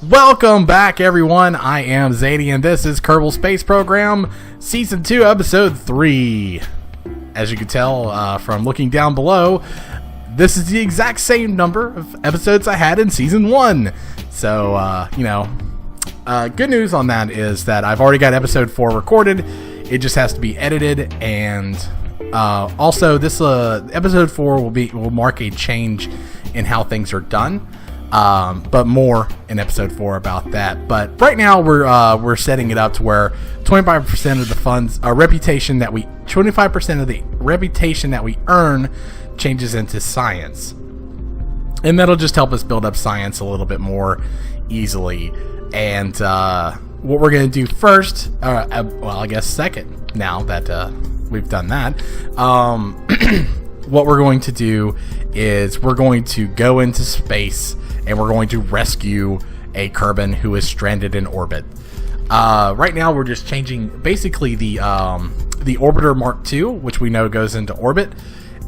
Welcome back, everyone. I am Zadian. This is Kerbal Space Program, Season 2, Episode 3. As you can tell from looking down below, this is the exact same number of episodes I had in Season 1. So, good news on that is that I've already got Episode 4 recorded. It just has to be edited, and also this Episode 4 will mark a change in how things are done. But more in Episode 4 about that. But right now we're setting it up to where 25% of the funds, 25% of the reputation that we earn changes into science, and that'll just help us build up science a little bit more easily. And what we're going to do first, I guess second, now that we've done that, what we're going to do is we're going to go into space and we're going to rescue a Kerbin who is stranded in orbit. Right now we're just changing basically the Orbiter Mark II, which we know goes into orbit,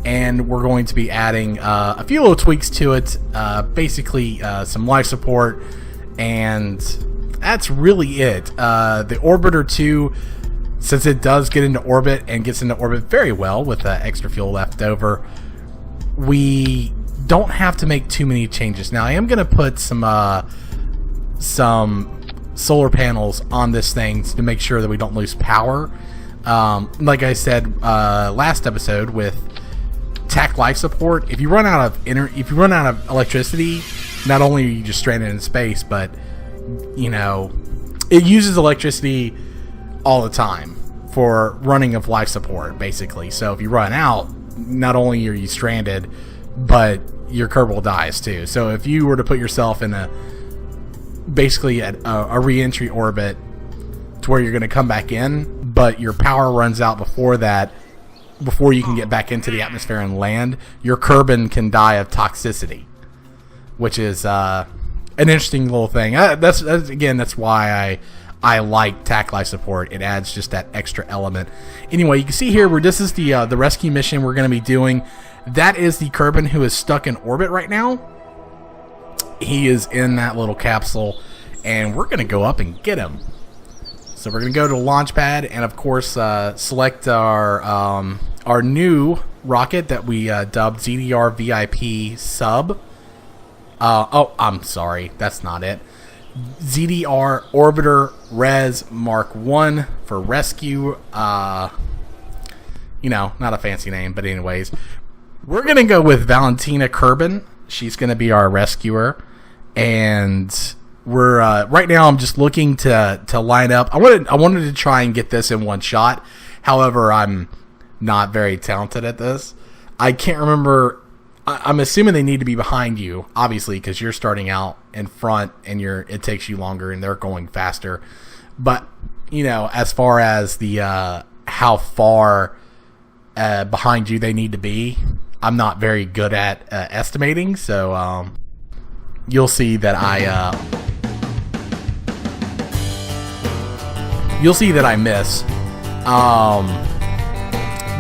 and we're going to be adding a few little tweaks to it, basically some life support, and that's really it. The Orbiter 2, since it does get into orbit and gets into orbit very well with extra fuel left over, we don't have to make too many changes. Now I am going to put some solar panels on this thing to make sure that we don't lose power. Like I said last episode with TAC life support, if you run out of electricity, not only are you just stranded in space, but it uses electricity all the time for running of life support, basically. So if you run out, not only are you stranded, but your Kerbal dies too. So if you were to put yourself in a re-entry orbit to where you're going to come back in, but your power runs out before you can get back into the atmosphere and land, your Kerbin can die of toxicity, which is an interesting little thing. That's why I like TAC life support. It adds just that extra element. Anyway, you can see here where this is the rescue mission we're going to be doing. That is the Kerbin who is stuck in orbit right now. He is in that little capsule, and we're going to go up and get him. So we're going to go to the launch pad, and of course select our new rocket that we dubbed ZDR VIP Sub. I'm sorry, that's not it. ZDR Orbiter Res Mark 1 for rescue. Not a fancy name, but anyways, we're going to go with Valentina Kerbin. She's going to be our rescuer. And we're right now I'm just looking to line up. I wanted to try and get this in one shot. However, I'm not very talented at this. I can't remember. I'm assuming they need to be behind you, obviously, because you're starting out in front and it takes you longer and they're going faster. But as far as the how far behind you they need to be, I'm not very good at estimating. So you'll see that I miss.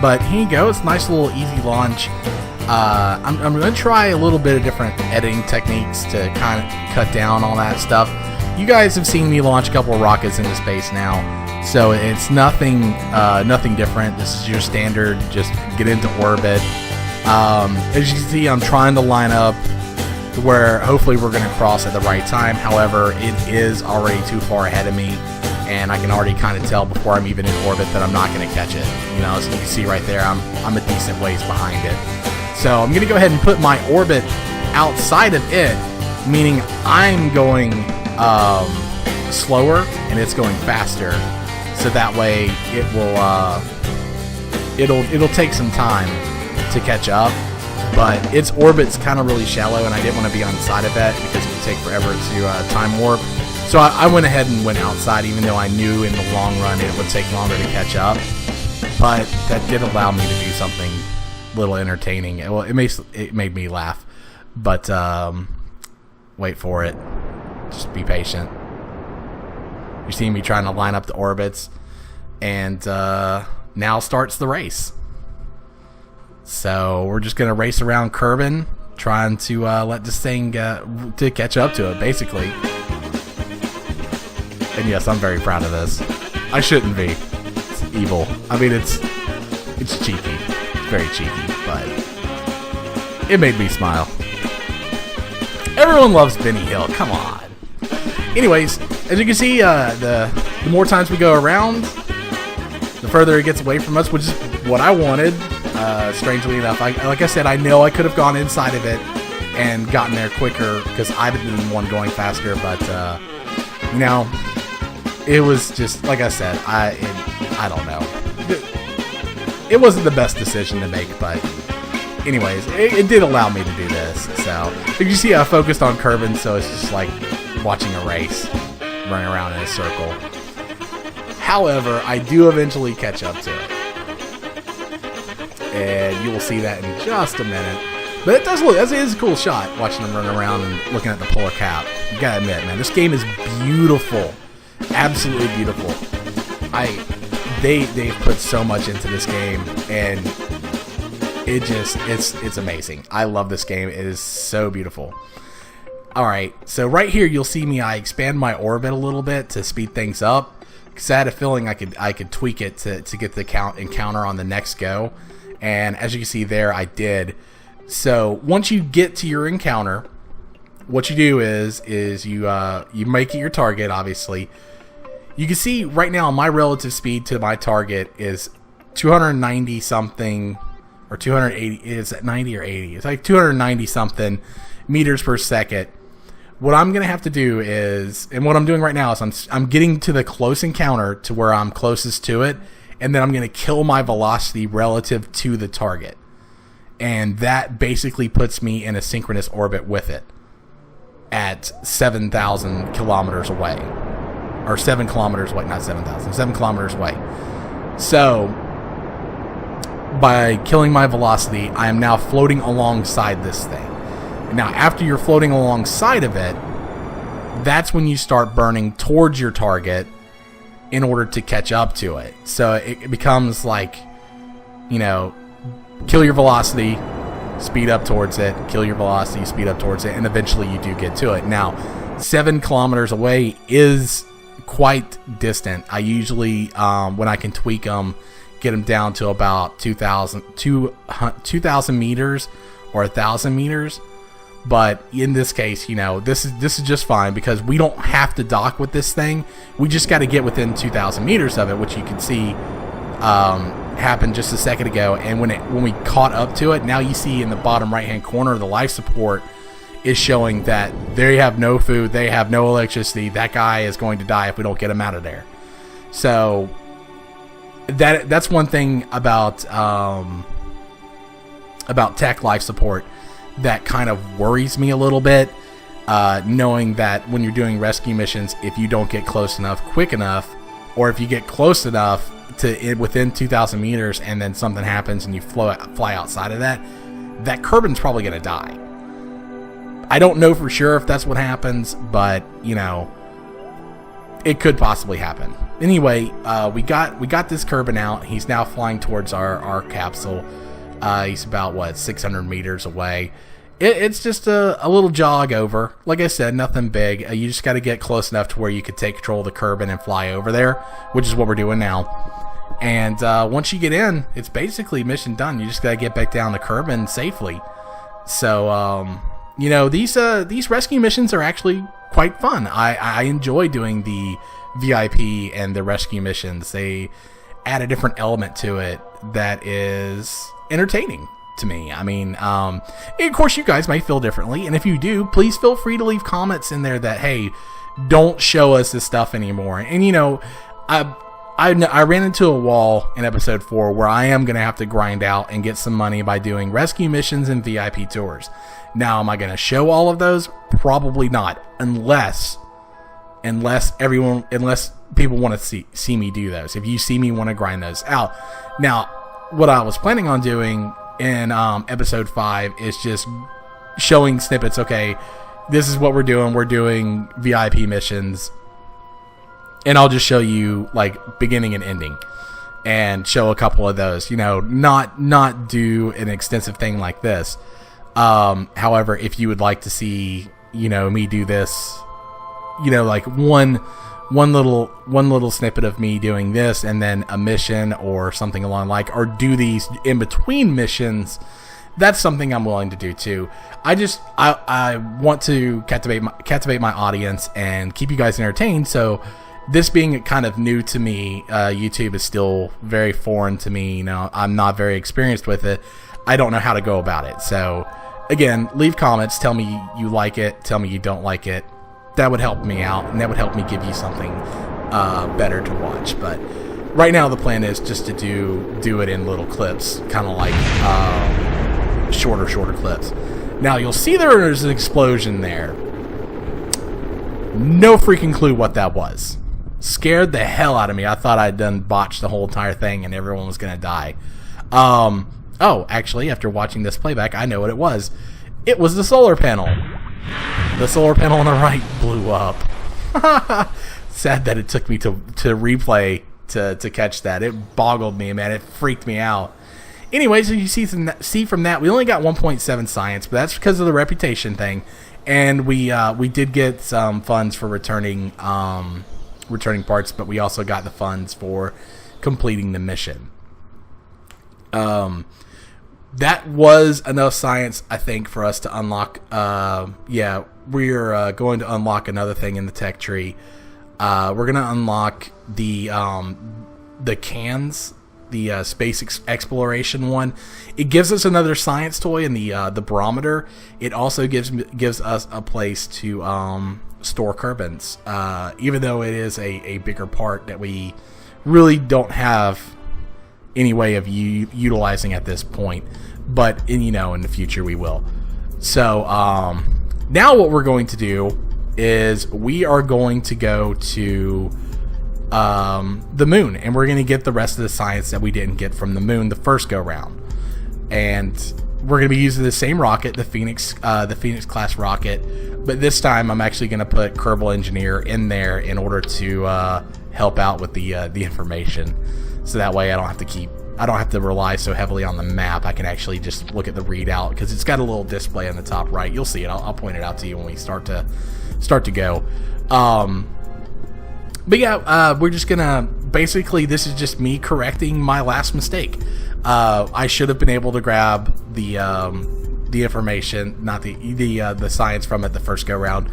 But here you go. It's a nice little easy launch. I'm going to try a little bit of different editing techniques to kind of cut down all that stuff. You guys have seen me launch a couple of rockets into space now, so it's nothing different. This is your standard, just get into orbit. As you can see, I'm trying to line up to where hopefully we're going to cross at the right time. However, it is already too far ahead of me, and I can already kind of tell before I'm even in orbit that I'm not going to catch it. As you can see right there, I'm a decent ways behind it. So I'm going to go ahead and put my orbit outside of it, meaning I'm going slower and it's going faster. So that way it'll take some time to catch up. But its orbit's kind of really shallow, and I didn't want to be on the side of that because it would take forever to time warp. So I went ahead and went outside, even though I knew in the long run it would take longer to catch up. But that did allow me to do something little entertaining. Well, it made me laugh, but wait for it. Just be patient. You're seeing me trying to line up the orbits, and now starts the race. So we're just gonna race around Kerbin, trying to let this thing to catch up to it, basically. And yes, I'm very proud of this. I shouldn't be. It's evil. I mean, it's cheeky. It's very cheeky, but it made me smile. Everyone loves Benny Hill. Come on. Anyways, as you can see, the more times we go around, the further it gets away from us, which is what I wanted. Strangely enough, like I said, I know I could have gone inside of it and gotten there quicker because I'd have been the one going faster, but you know, it was just like I said. I don't know. It wasn't the best decision to make, but anyways, it did allow me to do this. So if you see, I focused on Kerbin, so it's just like watching a race, running around in a circle. However, I do eventually catch up to it, and you will see that in just a minute. But it does look, it is a cool shot, watching them run around and looking at the polar cap. You gotta admit, man, this game is beautiful, absolutely beautiful. They've put so much into this game, and it's amazing. I love this game. It is so beautiful. All right, so right here you'll see me. I expand my orbit a little bit to speed things up because I had a feeling I could tweak it to get the encounter on the next go, and as you can see there, I did. So once you get to your encounter, what you do is you make it your target. Obviously, you can see right now my relative speed to my target is 290 something or 280. Is it 90 or 80? It's like 290 something meters per second. What I'm gonna have to do is, and what I'm doing right now is I'm getting to the close encounter to where I'm closest to it, and then I'm gonna kill my velocity relative to the target, and that basically puts me in a synchronous orbit with it at 7,000 kilometers away, or 7 kilometers away, not 7,000, 7 kilometers away. So by killing my velocity, I am now floating alongside this thing. Now, after you're floating alongside of it, that's when you start burning towards your target in order to catch up to it. So it becomes like, you know, kill your velocity, speed up towards it, kill your velocity, speed up towards it, and eventually you do get to it. Now, 7 kilometers away is quite distant. I usually, when I can tweak them, get them down to about 2,000 meters or 1,000 meters. But in this case, you know, this is just fine because we don't have to dock with this thing. We just got to get within 2,000 meters of it, which you can see happened just a second ago. And when we caught up to it, now you see in the bottom right-hand corner, the life support is showing that they have no food, they have no electricity. That guy is going to die if we don't get him out of there. So that's one thing about tech life support that kind of worries me a little bit, knowing that when you're doing rescue missions, if you don't get close enough quick enough, or if you get close enough to within 2,000 meters and then something happens and you fly outside of that Kerbin's probably going to die. I don't know for sure if that's what happens, but you know, it could possibly happen. Anyway, we got this Kerbin out. He's now flying towards our capsule. He's about 600 meters away. It's just a little jog over. Like I said, nothing big. You just got to get close enough to where you could take control of the Kerbin and fly over there, which is what we're doing now. And once you get in, it's basically mission done. You just got to get back down the Kerbin safely. So you know, these rescue missions are actually quite fun. I enjoy doing the VIP and the rescue missions. They add a different element to it that is entertaining to me. I mean, of course you guys might feel differently, and if you do, please feel free to leave comments in there that, hey, don't show us this stuff anymore. And you know, I ran into a wall in episode 4 where I am going to have to grind out and get some money by doing rescue missions and VIP tours. Now, am I going to show all of those? Probably not, unless people want to see me do those. If you see me want to grind those out. Now, what I was planning on doing in episode 5 is just showing snippets. Okay, this is what we're doing. We're doing VIP missions, and I'll just show you like beginning and ending, and show a couple of those. You know, not do an extensive thing like this. However, if you would like to see, you know, me do this, you know, like one one little snippet of me doing this and then a mission or something along like, or do these in between missions, that's something I'm willing to do too. I want to captivate my audience and keep you guys entertained. So this being kind of new to me, YouTube is still very foreign to me. You know, I'm not very experienced with it. I don't know how to go about it. So again, leave comments. Tell me you like it. Tell me you don't like it. That would help me out, and that would help me give you something better to watch. But right now the plan is just to do it in little clips, kind of like shorter clips. Now you'll see there's an explosion there. No freaking clue what that was. Scared the hell out of me. I thought I'd done botched the whole entire thing and everyone was gonna die. Oh, actually, after watching this playback, I know what it was. It was the solar panel. The solar panel on the right blew up. Sad that it took me to replay to catch that. It boggled me, man. It freaked me out. Anyway, so you see from that, we only got 1.7 science, but that's because of the reputation thing. And we did get some funds for returning parts, but we also got the funds for completing the mission. That was enough science, I think, for us to unlock. We're going to unlock another thing in the tech tree. We're going to unlock the cans, the space exploration one. It gives us another science toy in the barometer. It also gives us a place to store Kerbins, even though it is a bigger part that we really don't have any way of utilizing at this point, but in the future we will. So now what we're going to do is we are going to go to the moon, and we're going to get the rest of the science that we didn't get from the moon the first go round. And we're going to be using the same rocket, the Phoenix class rocket, but this time I'm actually going to put Kerbal Engineer in there in order to help out with the information. So that way I don't have to rely so heavily on the map. I can actually just look at the readout because it's got a little display on the top right. You'll see it. I'll point it out to you when we start to go. But yeah, we're just gonna basically, this is just me correcting my last mistake. I should have been able to grab the information, not the science from it the first go round.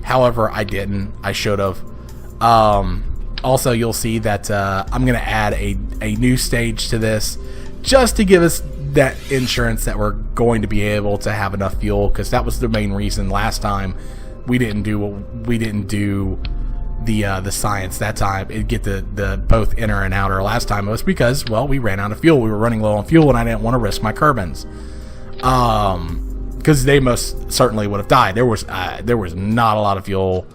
However, I didn't. I should have. Also, you'll see that I'm going to add a new stage to this just to give us that insurance that we're going to be able to have enough fuel, because that was the main reason last time we didn't do the science that time. It'd get the both inner and outer. Last time it was because, well, we ran out of fuel. We were running low on fuel, and I didn't want to risk my Kerbins. Because they most certainly would have died. There was not a lot of fuel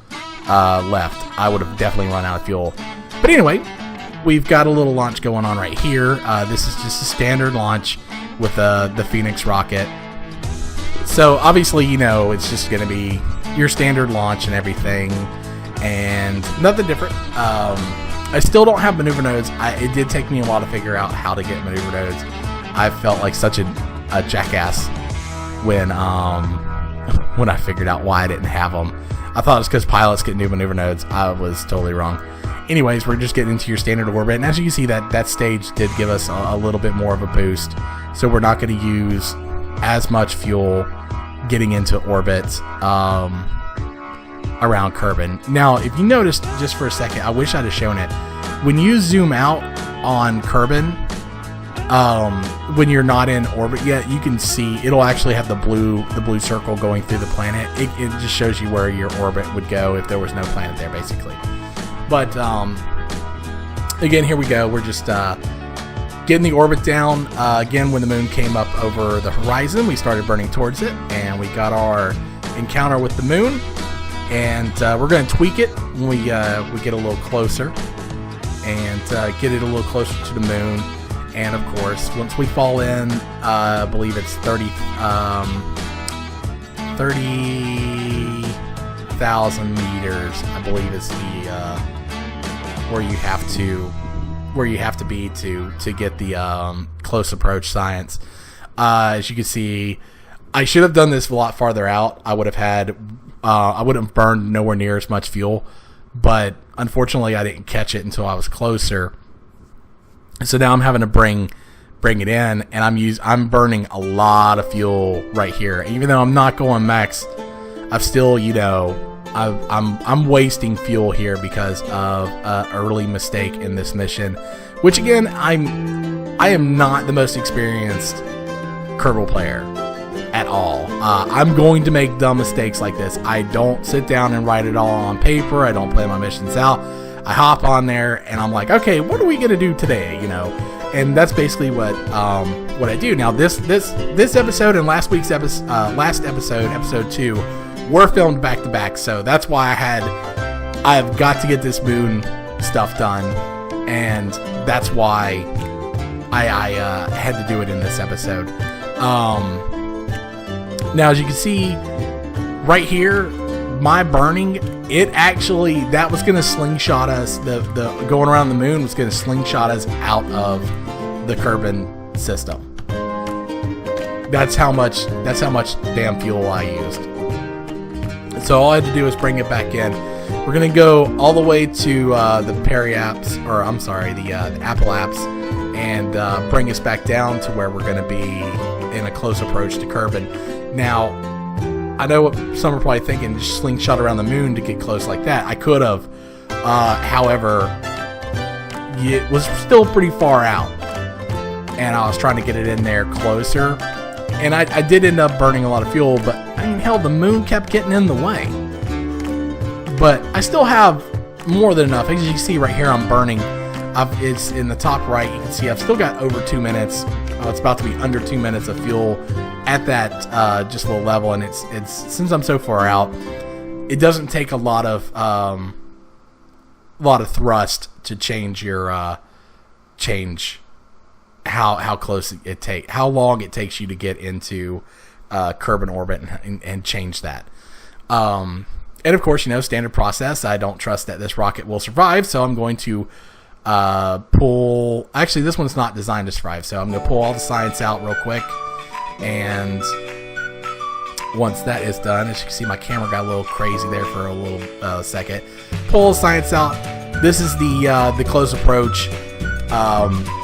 left. I would have definitely run out of fuel. But anyway, we've got a little launch going on right here. This is just a standard launch with the Phoenix rocket. So obviously, it's just going to be your standard launch and everything, and nothing different. I still don't have maneuver nodes. It did take me a while to figure out how to get maneuver nodes. I felt like such a jackass when I figured out why I didn't have them. I thought it was because pilots couldn't do maneuver nodes. I was totally wrong. Anyways, we're just getting into your standard orbit, and as you can see, that stage did give us a little bit more of a boost, so we're not going to use as much fuel getting into orbit around Kerbin. Now, if you noticed, just for a second, I wish I'd have shown it. When you zoom out on Kerbin, when you're not in orbit yet, you can see it'll actually have the blue circle going through the planet. It just shows you where your orbit would go if there was no planet there, basically. But again, here we go. We're just getting the orbit down. Again, when the moon came up over the horizon, we started burning towards it, and we got our encounter with the moon. And we're going to tweak it when we get a little closer, and get it a little closer to the moon. And of course, once we fall in, I believe it's 30,000 meters. I believe is the where you have to be to get the close approach science. As you can see, I should have done this a lot farther out. I would have burned nowhere near as much fuel. but unfortunately I didn't catch it until I was closer. So now I'm having to bring it in, and I'm burning a lot of fuel right here. Even though I'm not going max, I'm still, I'm wasting fuel here because of an early mistake in this mission, which again, I am not the most experienced Kerbal player at all. I'm going to make dumb mistakes like this. I don't sit down and write it all on paper. I don't plan my missions out. I hop on there and I'm like, okay, what are we gonna do today? And that's basically what I do. Now this episode and last week's episode 2, were filmed back to back, so that's why I've got to get this moon stuff done, and that's why I had to do it in this episode. Now, as you can see right here, my burning, that was going to slingshot us, the going around the moon was going to slingshot us out of the Kerbal system. That's how much damn fuel I used. So all I had to do is bring it back in. We're going to go all the way to the Apple apps, and bring us back down to where we're going to be in a close approach to Kerbal. Now, I know what some are probably thinking, just slingshot around the moon to get close like that. I could have. However, it was still pretty far out, and I was trying to get it in there closer. And I did end up burning a lot of fuel, but hell, the moon kept getting in the way. But I still have more than enough. As you can see right here, I'm burning. It's in the top right. You can see I've still got over 2 minutes. It's about to be under 2 minutes of fuel at that just little level, and it's since I'm so far out, it doesn't take a lot of thrust to change your how close how long it takes you to get into Kerbal orbit and change that. And of course, standard process. I don't trust that this rocket will survive, so I'm going to pull. Actually, this one's not designed to survive, so I'm going to pull all the science out real quick. And once that is done, as you can see, my camera got a little crazy there for a little second. Pull science out. This is the close approach.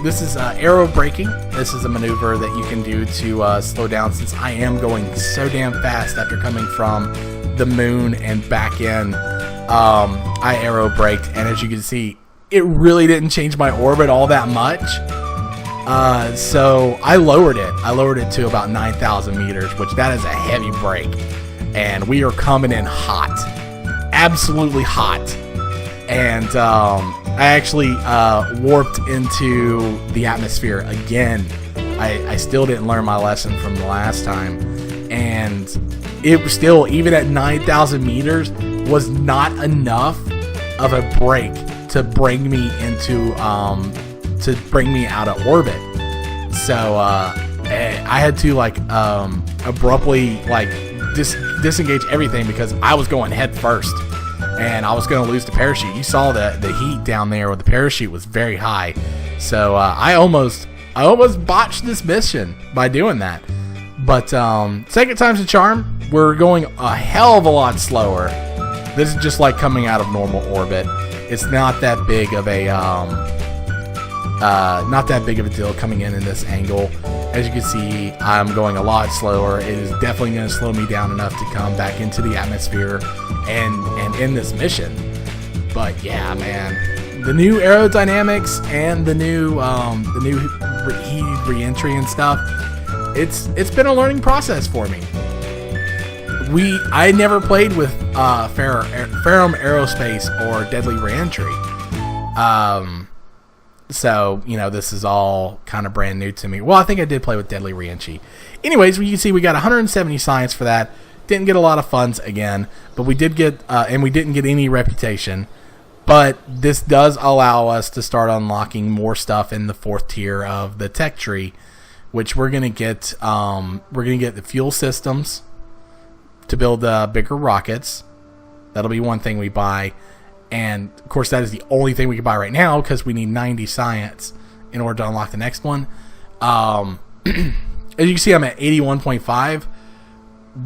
This is aero braking. This is a maneuver that you can do to slow down, since I am going so damn fast after coming from the moon and back in. I aero braked, and as you can see, it really didn't change my orbit all that much. So I lowered it. I lowered it to about 9,000 meters, which that is a heavy brake. And we are coming in hot. Absolutely hot. And I actually warped into the atmosphere again. I still didn't learn my lesson from the last time. And it was still, even at 9,000 meters, was not enough of a brake to bring me into bring me out of orbit. So I had to abruptly disengage everything, because I was going head first and I was going to lose the parachute. You saw the heat down there where the parachute was very high. So I almost botched this mission by doing that. But second time's a charm. We're going a hell of a lot slower. This is just like coming out of normal orbit. It's not that big of a deal coming in this angle. As you can see, I'm going a lot slower. It is definitely going to slow me down enough to come back into the atmosphere and end this mission. But yeah, man, the new aerodynamics and the new heated re-entry and stuff, it's been a learning process for me. I never played with Ferrum Aerospace or Deadly Reentry. So, this is all kind of brand new to me. Well, I think I did play with Deadly Reentry. Anyways, you can see we got 170 science for that. Didn't get a lot of funds again, but we did get, and we didn't get any reputation. But this does allow us to start unlocking more stuff in the 4th tier of the tech tree, which we're gonna get. We're gonna get the fuel systems to build bigger rockets. That'll be one thing we buy. And, of course, that is the only thing we can buy right now, because we need 90 science in order to unlock the next one. As you can see, I'm at 81.5.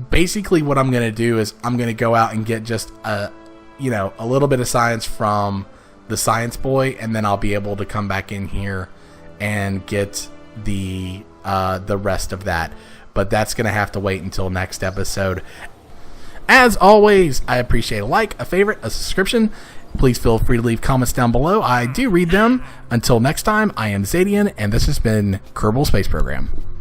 Basically, what I'm going to do is I'm going to go out and get just a little bit of science from the science boy, and then I'll be able to come back in here and get the rest of that. But that's going to have to wait until next episode. As always, I appreciate a like, a favorite, a subscription. Please feel free to leave comments down below. I do read them. Until next time, I am Zadian, and this has been Kerbal Space Program.